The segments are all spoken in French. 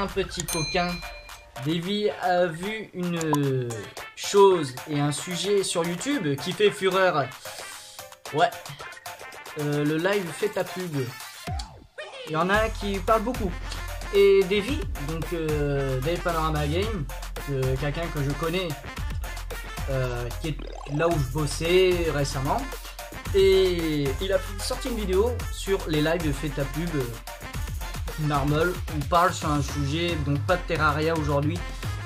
un petit coquin. Davy a vu une chose et un sujet sur YouTube qui fait fureur. Ouais, le live fait ta pub. Il y en a qui parlent beaucoup. Et Davy, donc Dave Panorama Game, quelqu'un que je connais, qui est là où je bossais récemment. Et il a sorti une vidéo sur les lives fait ta pub. Normal, on parle sur un sujet, donc pas de Terraria aujourd'hui.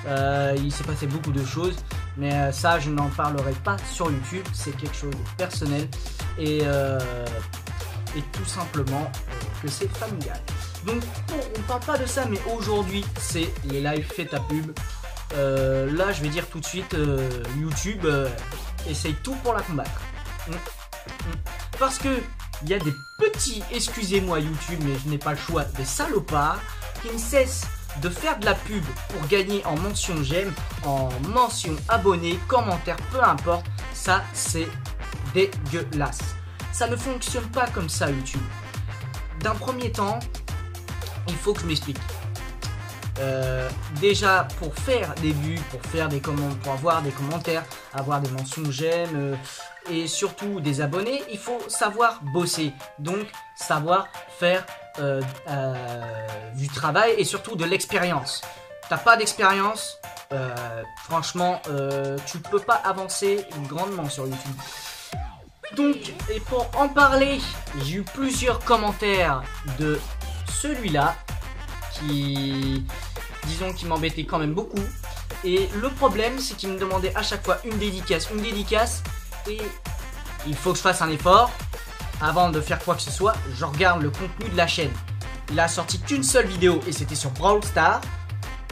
Il s'est passé beaucoup de choses, mais ça je n'en parlerai pas sur YouTube, c'est quelque chose de personnel et tout simplement que c'est familial. Donc on parle pas de ça, mais aujourd'hui c'est les lives fait ta pub. Là je vais dire tout de suite, YouTube essaye tout pour la combattre. Parce que il y a des petits, excusez-moi YouTube, mais je n'ai pas le choix, des salopards qui ne cessent de faire de la pub pour gagner en mention j'aime, en mention abonné, commentaire, peu importe. Ça, c'est dégueulasse. Ça ne fonctionne pas comme ça YouTube. D'un premier temps, il faut que je m'explique. Déjà, pour faire des vues, pour faire des commentaires, pour avoir des commentaires, avoir des mentions j'aime et surtout des abonnés, il faut savoir bosser. Donc, savoir faire du travail et surtout de l'expérience. T'as pas d'expérience, franchement, tu peux pas avancer grandement sur YouTube. Donc, et pour en parler, j'ai eu plusieurs commentaires de celui-là qui, disons, qui m'embêtait quand même beaucoup. Et le problème, c'est qu'il me demandait à chaque fois une dédicace, et il faut que je fasse un effort. Avant de faire quoi que ce soit, je regarde le contenu de la chaîne. Il a sorti qu'une seule vidéo et c'était sur Brawl Stars.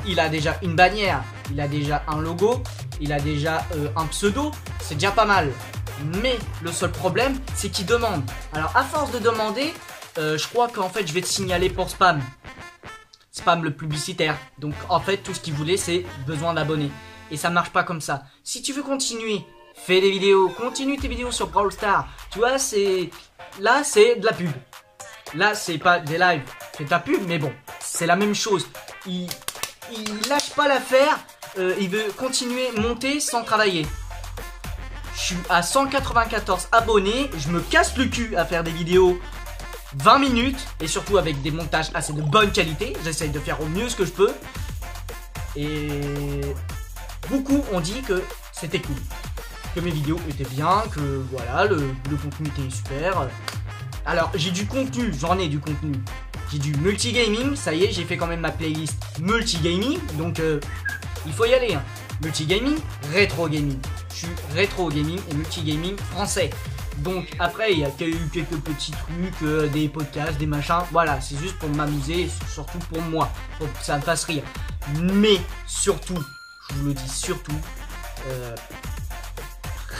Il a déjà une bannière, il a déjà un logo, il a déjà un pseudo, c'est déjà pas mal. Mais le seul problème, c'est qu'il demande. Alors à force de demander, je crois qu'en fait je vais te signaler pour spam. Spam le publicitaire. Donc en fait tout ce qu'il voulait c'est besoin d'abonnés. Et ça marche pas comme ça. Si tu veux continuer, fais des vidéos, continue tes vidéos sur Brawl Stars. Tu vois, c'est... Là c'est de la pub. Là c'est pas des lives, fais ta pub, mais bon, c'est la même chose. Il lâche pas l'affaire, il veut continuer monter sans travailler. Je suis à 194 abonnés, je me casse le cul à faire des vidéos 20 minutes et surtout avec des montages assez de bonne qualité. J'essaye de faire au mieux ce que je peux. Et beaucoup ont dit que c'était cool, que mes vidéos étaient bien, que voilà, le contenu était super. Alors j'ai du contenu, j'en ai du contenu. J'ai du multigaming, ça y est, j'ai fait quand même ma playlist multigaming, donc il faut y aller. Hein. Multigaming, rétro gaming. Je suis rétro gaming et multigaming français. Donc après il y a eu quelques petits trucs, des podcasts, des machins. Voilà, c'est juste pour m'amuser, surtout pour moi, pour que ça me fasse rire. Mais surtout, je vous le dis surtout,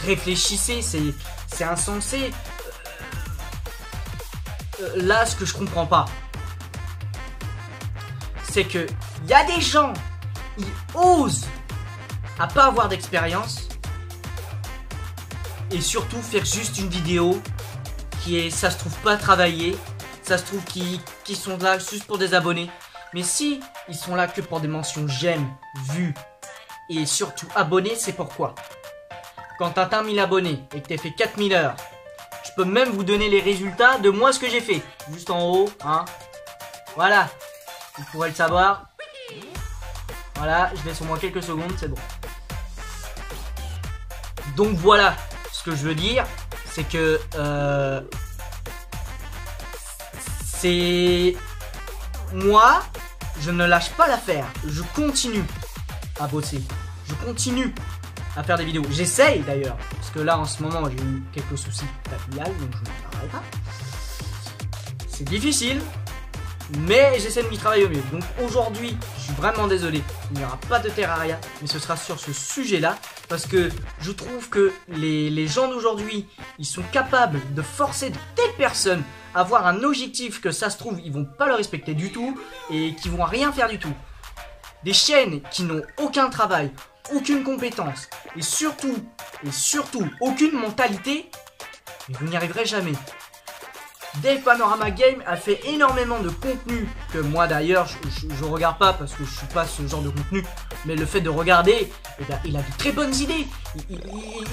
réfléchissez, c'est insensé. Là, ce que je comprends pas, c'est que il y a des gens, ils osent à pas avoir d'expérience et surtout faire juste une vidéo qui est, ça se trouve pas travaillée, ça se trouve qui sont là juste pour des abonnés. Mais si ils sont là que pour des mentions j'aime, vues et surtout abonnés, c'est pourquoi quand t'as atteint 1000 abonnés et que t'as fait 4000 heures, je peux même vous donner les résultats de moi ce que j'ai fait. Juste en haut, hein. Voilà. Vous pourrez le savoir. Voilà, je laisse au moins quelques secondes, c'est bon. Donc voilà, ce que je veux dire, c'est que c'est moi, je ne lâche pas l'affaire. Je continue à bosser. Je continue à faire des vidéos. J'essaye d'ailleurs, parce que là en ce moment j'ai eu quelques soucis familiales, donc je n'en parlerai pas. C'est difficile, mais j'essaie de m'y travailler au mieux. Donc aujourd'hui, je suis vraiment désolé, il n'y aura pas de Terraria, mais ce sera sur ce sujet-là, parce que je trouve que les gens d'aujourd'hui, ils sont capables de forcer des personnes à avoir un objectif que ça se trouve, ils vont pas le respecter du tout, et qui vont rien faire du tout. Des chaînes qui n'ont aucun travail, aucune compétence, et surtout, aucune mentalité, mais vous n'y arriverez jamais. Dave Panorama Game a fait énormément de contenu que moi d'ailleurs je regarde pas parce que je suis pas ce genre de contenu, mais le fait de regarder, eh ben, il a de très bonnes idées.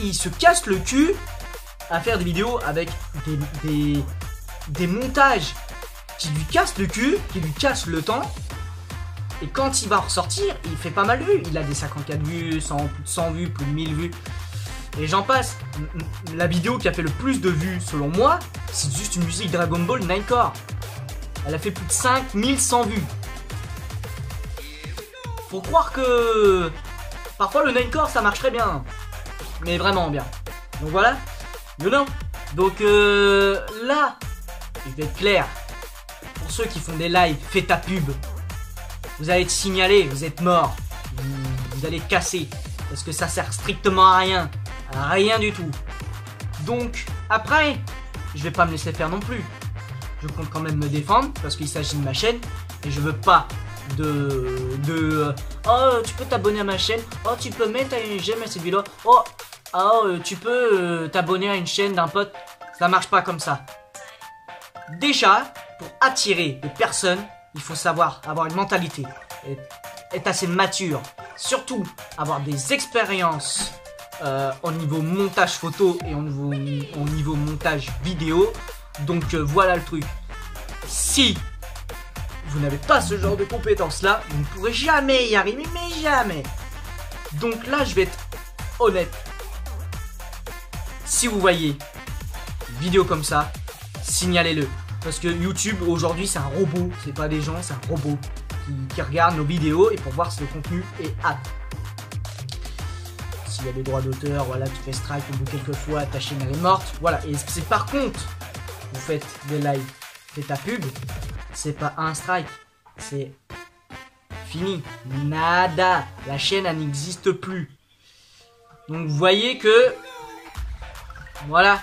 Il se casse le cul à faire des vidéos avec des montages qui lui cassent le cul, qui lui cassent le temps. Et quand il va ressortir, il fait pas mal de vues. Il a des 54 vues, plus de 100 vues, plus de 1000 vues. Et j'en passe. La vidéo qui a fait le plus de vues, selon moi, c'est juste une musique Dragon Ball 9 Core. Elle a fait plus de 5100 vues. Faut croire que... Parfois le 9 Core, ça marche très bien. Mais vraiment bien. Donc voilà. You know. Donc là, je vais être clair. Pour ceux qui font des lives, fais ta pub. Vous allez être signalé, vous êtes mort. Vous allez casser. Parce que ça sert strictement à rien. À rien du tout. Donc, après, je vais pas me laisser faire non plus. Je compte quand même me défendre. Parce qu'il s'agit de ma chaîne. Et je veux pas oh, tu peux t'abonner à ma chaîne. Oh, tu peux mettre une j'aime à cette vidéo. Oh, tu peux t'abonner à une chaîne d'un pote. Ça marche pas comme ça. Déjà, pour attirer des personnes, il faut savoir avoir une mentalité, être assez mature, surtout avoir des expériences au niveau montage photo et au niveau montage vidéo. Donc voilà le truc. Si vous n'avez pas ce genre de compétences là, vous ne pourrez jamais y arriver, mais jamais. Donc là, je vais être honnête. Si vous voyez une vidéo comme ça, signalez-le. Parce que YouTube aujourd'hui c'est un robot, c'est pas des gens, c'est un robot qui regarde nos vidéos et pour voir si le contenu est apte. S'il y a des droits d'auteur, voilà, tu fais strike au bout de quelques fois, ta chaîne elle est morte. Voilà, et c'est par contre, vous faites des lives, faites ta pub, c'est pas un strike, c'est fini, nada, la chaîne elle n'existe plus. Donc vous voyez que, voilà.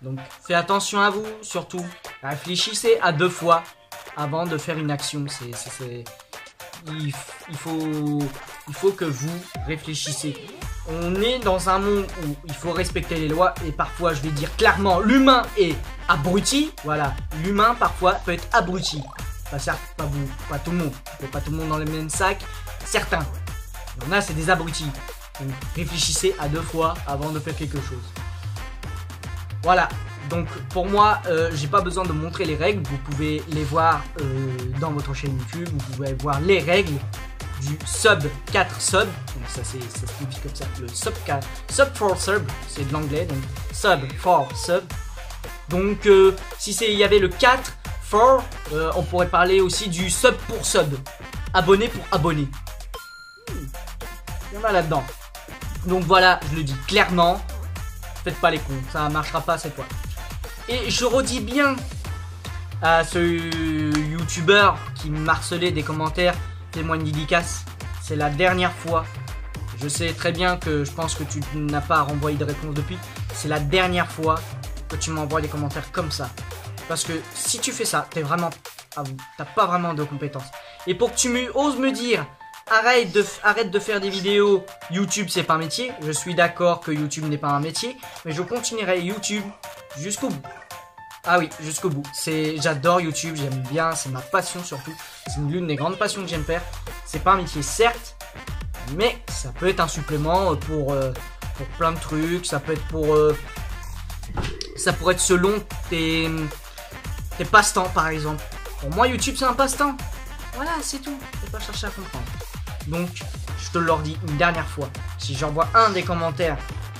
Donc faites attention à vous, surtout. Réfléchissez à 2 fois avant de faire une action. Il faut que vous réfléchissez. On est dans un monde où il faut respecter les lois et parfois, je vais dire clairement, l'humain est abruti. Voilà, l'humain parfois peut être abruti. Pas certes, pas vous, pas tout le monde. Pas tout le monde dans le même sac. Certains. Il y en a, c'est des abrutis. Donc réfléchissez à 2 fois avant de faire quelque chose. Voilà, donc pour moi, j'ai pas besoin de montrer les règles, vous pouvez les voir dans votre chaîne YouTube, vous pouvez voir les règles du sub 4 sub, donc ça signifie comme ça, le sub 4, sub 4 sub, c'est de l'anglais, donc sub 4 sub. Donc si il y avait le 4, 4, on pourrait parler aussi du sub pour sub, abonné pour abonné. Il y en a là-dedans. Donc voilà, je le dis clairement. Faites pas les cons, ça marchera pas cette fois. Et je redis bien à ce youtubeur qui m'harcelait des commentaires, fais-moi une dédicace, c'est la dernière fois. Je sais très bien que je pense que tu n'as pas renvoyé de réponse depuis. C'est la dernière fois que tu m'envoies des commentaires comme ça. Parce que si tu fais ça, t'as pas vraiment de compétences. Et pour que tu oses me dire arrête de faire des vidéos, YouTube c'est pas un métier. Je suis d'accord que YouTube n'est pas un métier, mais je continuerai YouTube jusqu'au bout. Ah oui, jusqu'au bout. J'adore YouTube, j'aime bien, c'est ma passion surtout. C'est l'une des grandes passions que j'aime faire. C'est pas un métier certes, mais ça peut être un supplément pour plein de trucs. Ça peut être ça pourrait être selon tes passe-temps par exemple. Pour moi YouTube c'est un passe-temps. Voilà, c'est tout. Faut pas chercher à comprendre. Donc, je te le redis une dernière fois. Si j'envoie un des commentaires,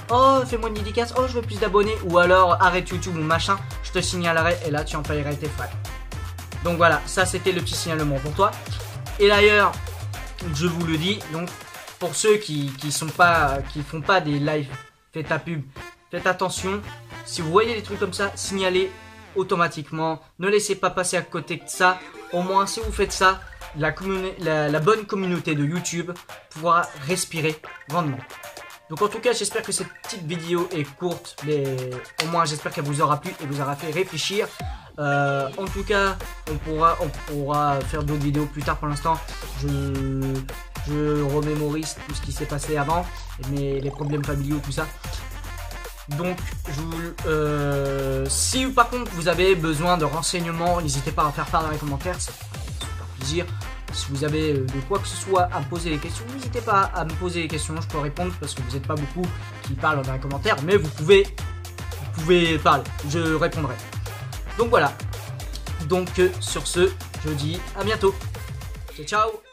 oh, fais-moi une dédicace, oh, je veux plus d'abonnés, ou alors arrête YouTube ou machin, je te signalerai et là, tu en payeras tes frais. Donc voilà, ça c'était le petit signalement pour toi. Et d'ailleurs, je vous le dis, donc, pour ceux qui font pas des lives, faites ta pub, faites attention. Si vous voyez des trucs comme ça, signalez automatiquement. Ne laissez pas passer à côté de ça. Au moins, si vous faites ça, la bonne communauté de YouTube pourra respirer grandement. Donc en tout cas, j'espère que cette petite vidéo est courte, mais au moins j'espère qu'elle vous aura plu et vous aura fait réfléchir. En tout cas, on pourra faire d'autres vidéos plus tard. Pour l'instant, je remémorise tout ce qui s'est passé avant, mais les problèmes familiaux, tout ça. Donc, si par contre vous avez besoin de renseignements, n'hésitez pas à en faire part dans les commentaires, ça fait super plaisir. Si vous avez de quoi que ce soit à me poser des questions, n'hésitez pas à me poser des questions, je peux répondre parce que vous n'êtes pas beaucoup qui parlent dans les commentaires, mais vous pouvez parler, je répondrai. Donc voilà, donc sur ce, je dis à bientôt, ciao ciao.